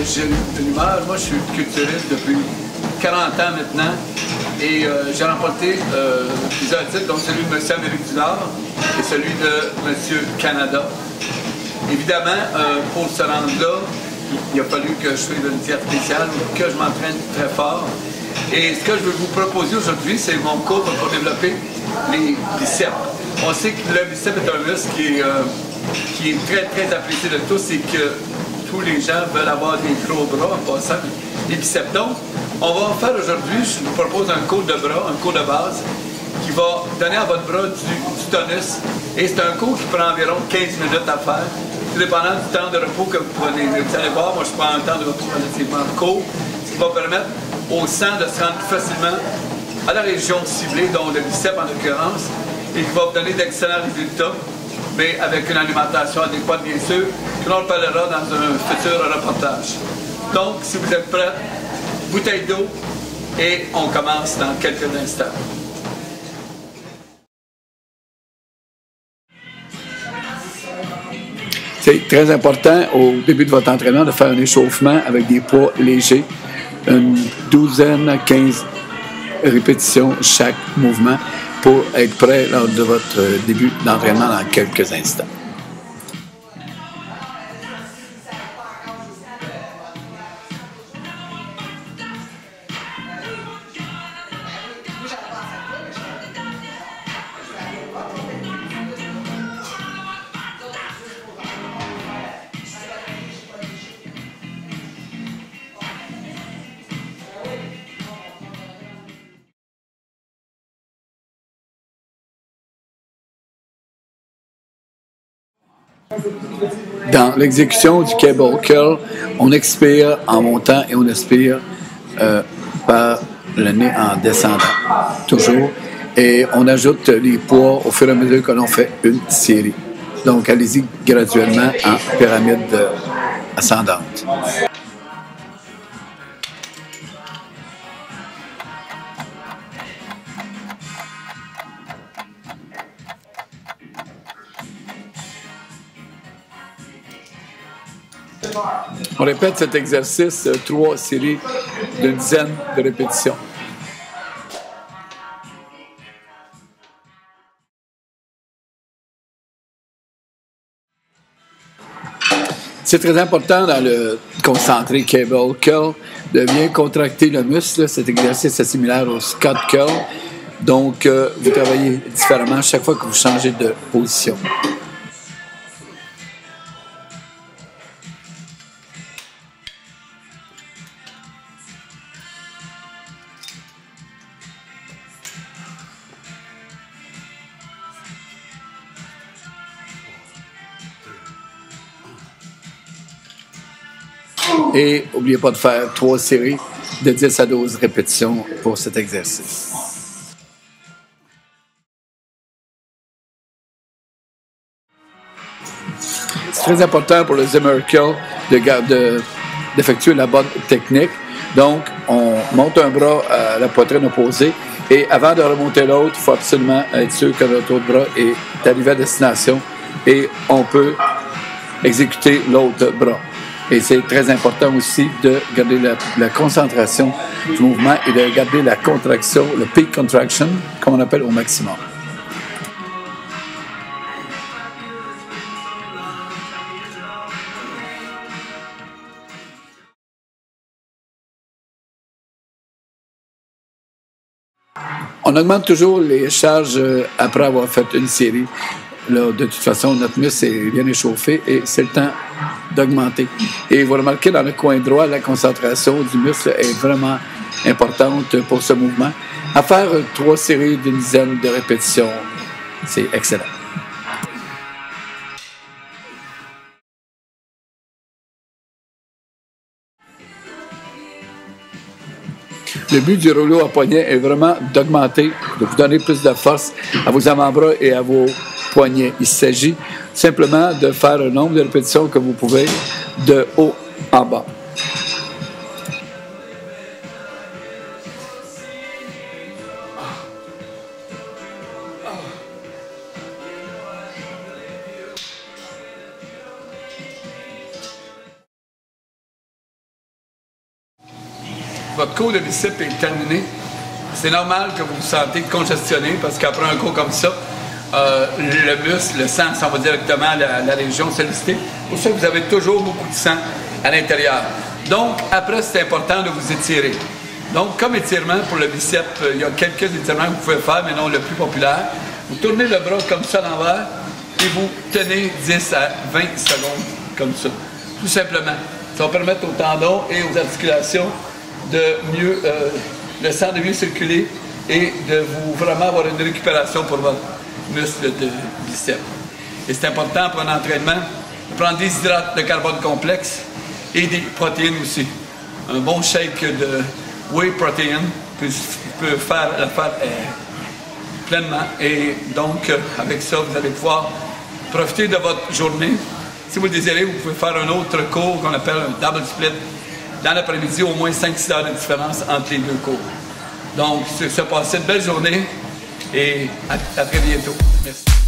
j'ai une humeur. Moi, je suis culturiste depuis 40 ans maintenant et j'ai remporté plusieurs titres, dont celui de M. Amérique du Nord et celui de M. Canada. Évidemment, pour se rendre là, il a fallu que je sois d'une diète spéciale, que je m'entraîne très fort. Et ce que je veux vous proposer aujourd'hui, c'est mon cours pour développer les biceps. On sait que le biceps est un muscle qui est très, très apprécié de tous et que tous les gens veulent avoir des gros bras en passant des biceps. Donc, on va faire aujourd'hui, je vous propose un cours de bras, un cours de base, qui va donner à votre bras du tonus. Et c'est un cours qui prend environ 15 minutes à faire, tout dépendant du temps de repos que vous prenez. Vous allez voir, moi je prends un temps de repos relativement court, ce qui va permettre au sang de se rendre facilement à la région ciblée, dont le biceps en l'occurrence, et qui va vous donner d'excellents résultats, mais avec une alimentation adéquate bien sûr, que l'on parlera dans un futur reportage. Donc, si vous êtes prêts, bouteille d'eau, et on commence dans quelques instants. C'est très important au début de votre entraînement de faire un échauffement avec des poids légers, une douzaine, 15 répétitions chaque mouvement pour être prêt lors de votre début d'entraînement dans quelques instants. Dans l'exécution du cable curl, on expire en montant et on expire par le nez en descendant, toujours. Et on ajoute les poids au fur et à mesure que l'on fait une série. Donc, allez-y graduellement en pyramide ascendante. On répète cet exercice 3 séries d'une dizaine de répétitions. C'est très important dans le concentré cable curl de bien contracter le muscle. Cet exercice est similaire au Scott curl. Donc, vous travaillez différemment chaque fois que vous changez de position. Et n'oubliez pas de faire 3 séries de 10 à 12 répétitions pour cet exercice. C'est très important pour le Zimmer curl d'effectuer la bonne technique. Donc, on monte un bras à la poitrine opposée et avant de remonter l'autre, il faut absolument être sûr que notre autre bras est arrivé à destination et on peut exécuter l'autre bras. Et c'est très important aussi de garder la concentration du mouvement et de garder la contraction, le peak contraction, comme on appelle, au maximum. On augmente toujours les charges après avoir fait une série. Là, de toute façon, notre muscle est bien échauffé et c'est le temps d'augmenter. Et vous remarquez dans le coin droit, la concentration du muscle est vraiment importante pour ce mouvement. À faire 3 séries d'une dizaine de répétitions, c'est excellent. Le but du rouleau à poignet est vraiment d'augmenter, de vous donner plus de force à vos avant-bras et à vos poignets. Il s'agit simplement de faire un nombre de répétitions que vous pouvez de haut en bas. votre cours de biceps est terminé, c'est normal que vous vous sentez congestionné parce qu'après un cours comme ça, le muscle, le sang s'en va directement à la région sollicitée. Pour ça, vous avez toujours beaucoup de sang à l'intérieur. Donc, après, c'est important de vous étirer. Donc, comme étirement pour le biceps, il y a quelques étirements que vous pouvez faire, mais non le plus populaire. Vous tournez le bras comme ça à l'envers et vous tenez 10 à 20 secondes comme ça. Tout simplement. Ça va permettre aux tendons et aux articulations de mieux, le sang de mieux circuler et de vous vraiment avoir une récupération pour votre muscle de biceps. Et c'est important pour un entraînement de prendre des hydrates de carbone complexe et des protéines aussi. Un bon shake de whey protein peut faire l'affaire pleinement. Et donc, avec ça, vous allez pouvoir profiter de votre journée. Si vous le désirez, vous pouvez faire un autre cours qu'on appelle un double split dans l'après-midi, au moins 5-6 heures de différence entre les deux cours. Donc, c'est ça, passez une belle journée et à très bientôt. Merci.